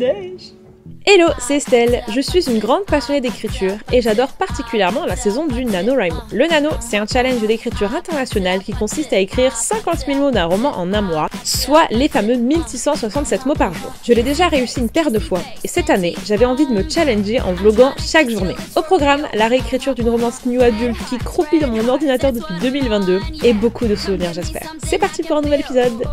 neige. Hello, c'est Estelle. Je suis une grande passionnée d'écriture et j'adore particulièrement la saison du NaNoWriMo. Le Nano, c'est un challenge d'écriture internationale qui consiste à écrire 50 000 mots d'un roman en un mois, soit les fameux 1667 mots par jour. Je l'ai déjà réussi une paire de fois et cette année, j'avais envie de me challenger en vloguant chaque journée. Au programme, la réécriture d'une romance new adulte qui croupit dans mon ordinateur depuis 2022 et beaucoup de souvenirs, j'espère. C'est parti pour un nouvel épisode.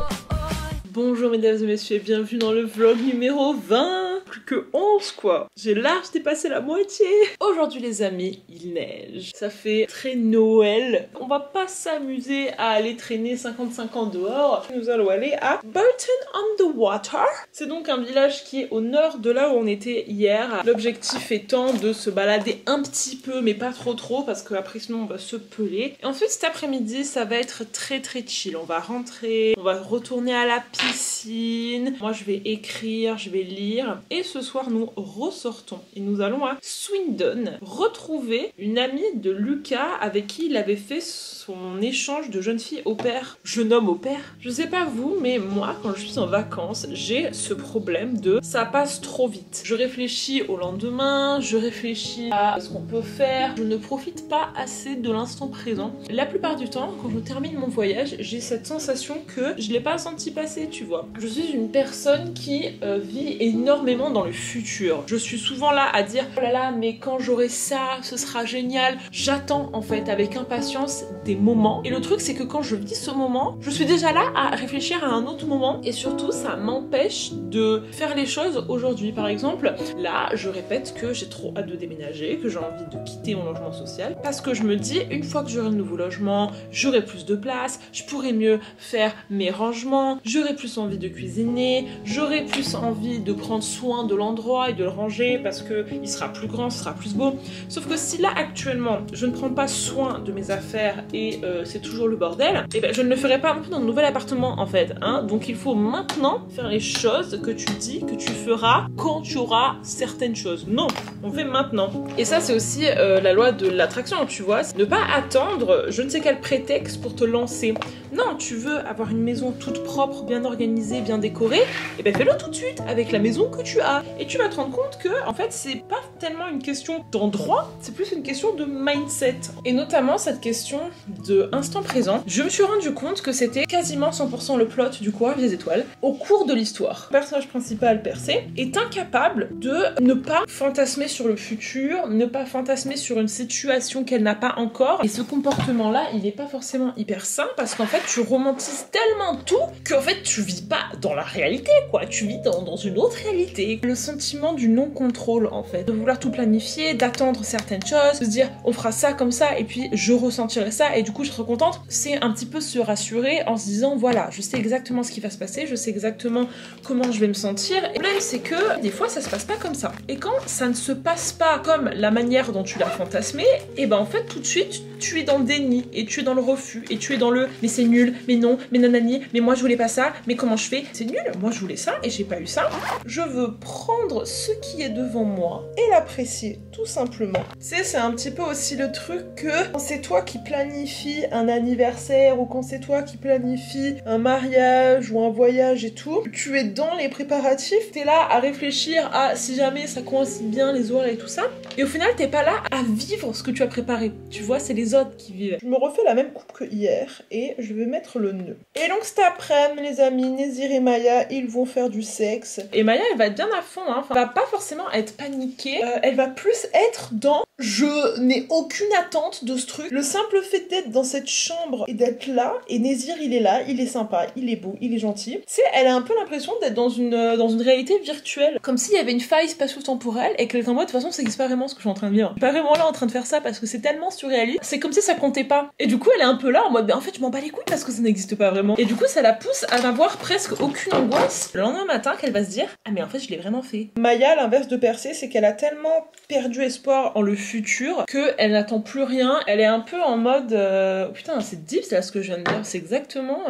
Bonjour mesdames et messieurs et bienvenue dans le vlog numéro 20. Plus que 11 quoi. J'ai large dépassé la moitié. Aujourd'hui les amis, il neige. Ça fait très Noël. On va pas s'amuser à aller traîner 55 ans dehors. Nous allons aller à Burton-on-the-Water. C'est donc un village qui est au nord de là où on était hier. L'objectif étant de se balader un petit peu mais pas trop parce qu'après sinon on va se peler. Et ensuite cet après-midi ça va être très chill. On va rentrer, on va retourner à la piscine. Moi je vais écrire, je vais lire. Et ce soir, nous ressortons et nous allons à Swindon retrouver une amie de Lucas avec qui il avait fait son échange de jeune fille au pair. Jeune homme au pair. Je sais pas vous, mais moi, quand je suis en vacances, j'ai ce problème de ça passe trop vite. Je réfléchis au lendemain, je réfléchis à ce qu'on peut faire. Je ne profite pas assez de l'instant présent. La plupart du temps, quand je termine mon voyage, j'ai cette sensation que je l'ai pas senti passer, tu vois. Je suis une personne qui vit énormément dans le futur. Je suis souvent là à dire oh là là mais quand j'aurai ça ce sera génial. J'attends en fait avec impatience des moments et le truc c'est que quand je vis ce moment je suis déjà là à réfléchir à un autre moment et surtout ça m'empêche de faire les choses aujourd'hui. Par exemple là je répète que j'ai trop hâte de déménager, que j'ai envie de quitter mon logement social parce que je me dis une fois que j'aurai le nouveau logement j'aurai plus de place, je pourrai mieux faire mes rangements, j'aurai plus envie de cuisiner, j'aurai plus envie de prendre soin de l'endroit et de le ranger parce que il sera plus grand, ce sera plus beau. Sauf que si là actuellement je ne prends pas soin de mes affaires et c'est toujours le bordel, et ben je ne le ferai pas dans un nouvel appartement en fait. Hein. Donc il faut maintenant faire les choses que tu dis que tu feras quand tu auras certaines choses. Non, on fait maintenant. Et ça c'est aussi la loi de l'attraction, tu vois. Ne pas attendre je ne sais quel prétexte pour te lancer. Non, tu veux avoir une maison toute propre, bien organisée, bien décorée, et ben fais-le tout de suite avec la maison que tu as. Et tu vas te rendre compte que, en fait, c'est pas tellement une question d'endroit, c'est plus une question de mindset. Et notamment cette question de instant présent. Je me suis rendu compte que c'était quasiment 100% le plot du Courage des Étoiles au cours de l'histoire. Le personnage principal, Percé, est incapable de ne pas fantasmer sur le futur, ne pas fantasmer sur une situation qu'elle n'a pas encore. Et ce comportement-là, il n'est pas forcément hyper sain parce qu'en fait, tu romantises tellement tout qu'en fait, tu vis pas dans la réalité, quoi. Tu vis dans une autre réalité. Le sentiment du non-contrôle, en fait. De vouloir tout planifier, d'attendre certaines choses, de se dire, on fera ça comme ça, et puis je ressentirai ça, et du coup, je serai contente. C'est un petit peu se rassurer en se disant, voilà, je sais exactement ce qui va se passer, je sais exactement comment je vais me sentir. Et le problème, c'est que des fois, ça se passe pas comme ça. Et quand ça ne se passe pas comme la manière dont tu l'as fantasmé, et ben en fait, tout de suite, tu es dans le déni, et tu es dans le refus, et tu es dans le mais c'est nul, mais non, mais nanani, mais moi je voulais pas ça, mais comment je fais? C'est nul, moi je voulais ça, et j'ai pas eu ça. Je veux prendre ce qui est devant moi et l'apprécier, tout simplement. Tu sais, c'est un petit peu aussi le truc que quand c'est toi qui planifie un anniversaire, ou quand c'est toi qui planifie un mariage, ou un voyage et tout, tu es dans les préparatifs, t'es là à réfléchir à si jamais ça coïncide bien les horaires et tout ça, et au final t'es pas là à vivre ce que tu as préparé. Tu vois, c'est les autres qui vivent. Je me refais la même coupe que hier et je vais mettre le nœud. Et donc cet après-midi, les amis, Nézir et Maya, ils vont faire du sexe. Et Maya, elle va être bien à fond, hein. Enfin, elle va pas forcément être paniquée. Elle va plus être dans je n'ai aucune attente de ce truc. Le simple fait d'être dans cette chambre et d'être là, et Nézir, il est là, il est sympa, il est beau, il est gentil. Tu sais, elle a un peu l'impression d'être dans une réalité virtuelle. Comme s'il y avait une faille spatio-temporelle et qu'elle est en mode, de toute façon, ça existe pas vraiment ce que je suis en train de vivre. Je suis pas vraiment là en train de faire ça parce que c'est tellement surréaliste. C'est comme si ça comptait pas. Et du coup, elle est un peu là en mode, en fait, je m'en bats les couilles parce que ça n'existe pas vraiment. Et du coup, ça la pousse à n'avoir presque aucune angoisse le lendemain matin qu'elle va se dire, ah mais en fait, je l'ai vraiment fait. Maya, l'inverse de Percé, c'est qu'elle a tellement perdu espoir en le futur qu'elle n'attend plus rien. Elle est un peu en mode, oh, putain, c'est deep là ce que je viens de dire. C'est exactement...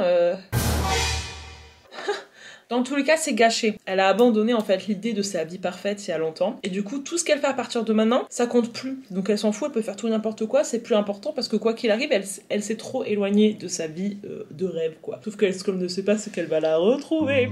Dans tous les cas, c'est gâché. Elle a abandonné en fait l'idée de sa vie parfaite il y a longtemps. Et du coup, tout ce qu'elle fait à partir de maintenant, ça compte plus. Donc elle s'en fout, elle peut faire tout n'importe quoi, c'est plus important parce que quoi qu'il arrive, elle s'est trop éloignée de sa vie de rêve, quoi. Sauf qu'elle ne sait pas ce qu'elle va la retrouver.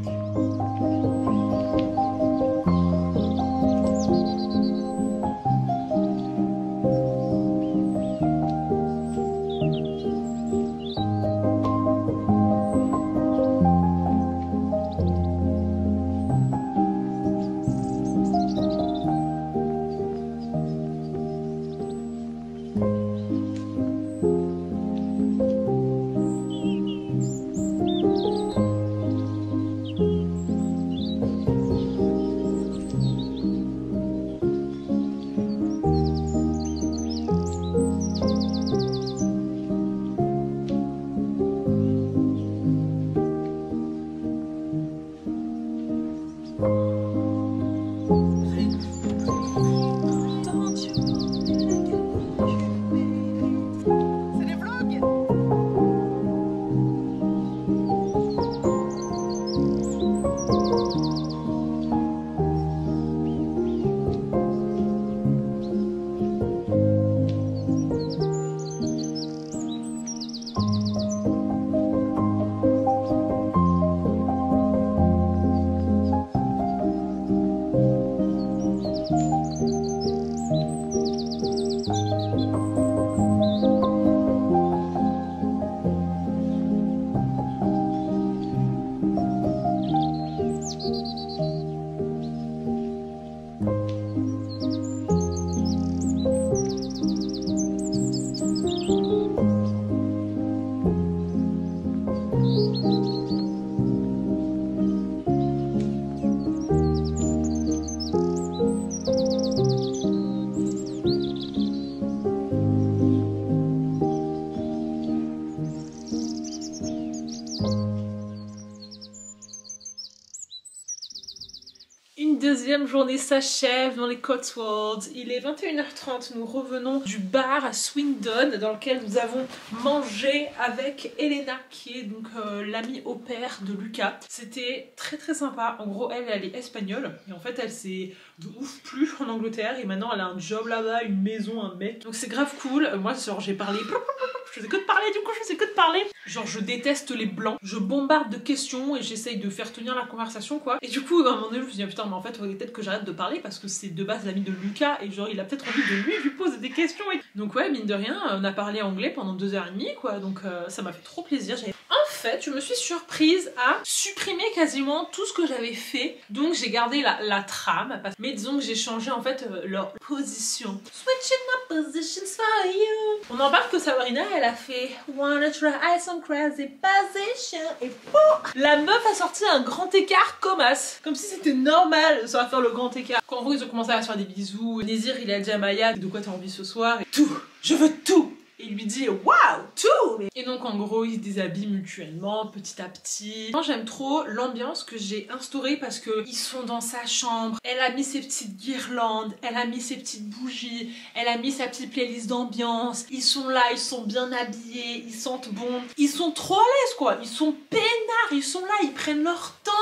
deuxième journée s'achève dans les Cotswolds. Il est 21h30, nous revenons du bar à Swindon dans lequel nous avons mangé avec Elena qui est donc l'amie au père de Lucas. C'était très très sympa. En gros elle est espagnole et en fait elle s'est de ouf plu en Angleterre et maintenant elle a un job là-bas, une maison, un mec. Donc c'est grave cool. Moi genre j'ai parlé, je faisais que de parler du coup, je faisais que de parler. Genre je déteste les blancs, je bombarde de questions et j'essaye de faire tenir la conversation quoi. Et du coup à un moment donné je me suis dit ah, putain mais en fait il faudrait peut-être que j'arrête de parler parce que c'est de base l'ami de Lucas et genre il a peut-être envie de lui poser des questions et... Donc ouais mine de rien on a parlé anglais pendant 2h30 quoi, donc ça m'a fait trop plaisir. En fait je me suis surprise à supprimer quasiment tout ce que j'avais fait, donc j'ai gardé la trame, mais disons que j'ai changé en fait leur position. Switching up positions for you. On en parle que Sabrina elle a fait Wanna try some crazy position et pouf, la meuf a sorti un grand écart comme as, comme si c'était normal de savoir faire le grand écart. Quand en gros ils ont commencé à se faire des bisous, Nézir il a dit à Maya de quoi t'as envie ce soir et tout, je veux tout. Et il lui dit waouh, tout. Et donc en gros ils se déshabillent mutuellement petit à petit. Moi j'aime trop l'ambiance que j'ai instaurée parce que ils sont dans sa chambre, elle a mis ses petites guirlandes, elle a mis ses petites bougies, elle a mis sa petite playlist d'ambiance. Ils sont là, ils sont bien habillés, ils sentent bon, ils sont trop à l'aise quoi, ils sont peinards, ils sont là, ils prennent leur temps.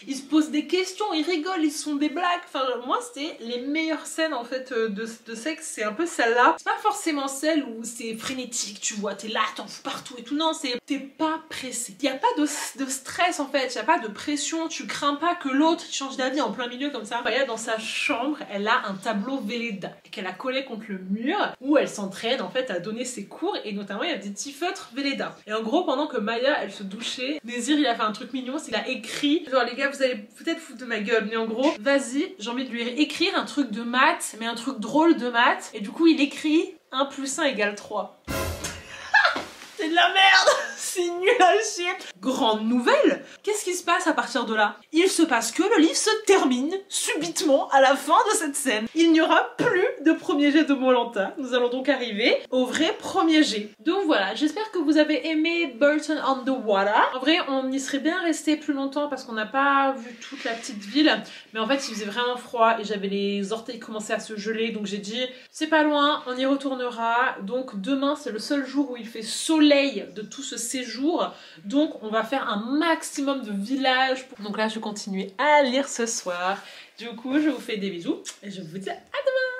Ils se posent des questions, ils rigolent, ils se font des blagues. Enfin, moi, c'était les meilleures scènes en fait de sexe. C'est un peu celle-là. C'est pas forcément celle où c'est frénétique, tu vois, t'es là, t'en fous partout et tout. Non, c'est t'es pas pressé. Y a pas de stress en fait, y a pas de pression. Tu crains pas que l'autre change d'avis en plein milieu comme ça. Maya, dans sa chambre, elle a un tableau Velleda qu'elle a collé contre le mur où elle s'entraîne en fait à donner ses cours et notamment il y a des petits feutres Velleda. Et en gros, pendant que Maya elle se douchait, Nézir il a fait un truc mignon, c'est qu'il a écrit genre les gars vous allez peut-être foutre de ma gueule, mais en gros, vas-y, j'ai envie de lui écrire un truc de maths, mais un truc drôle de maths, et du coup il écrit 1 + 1 = 3. C'est de la merde. C'est nul à chier. Grande nouvelle, qu'est-ce qui se passe à partir de là? Il se passe que le livre se termine subitement à la fin de cette scène. Il n'y aura plus de premier jet de Koh-Lanta. Nous allons donc arriver au vrai premier jet. Donc voilà, j'espère que vous avez aimé Burton on the Water. En vrai, on y serait bien resté plus longtemps parce qu'on n'a pas vu toute la petite ville. Mais en fait, il faisait vraiment froid et j'avais les orteils qui commençaient à se geler. Donc j'ai dit, c'est pas loin, on y retournera. Donc demain, c'est le seul jour où il fait soleil de tout ce séjour. Donc on va faire un maximum de villages. Donc là je vais continuer à lire ce soir. Du coup je vous fais des bisous et je vous dis à demain.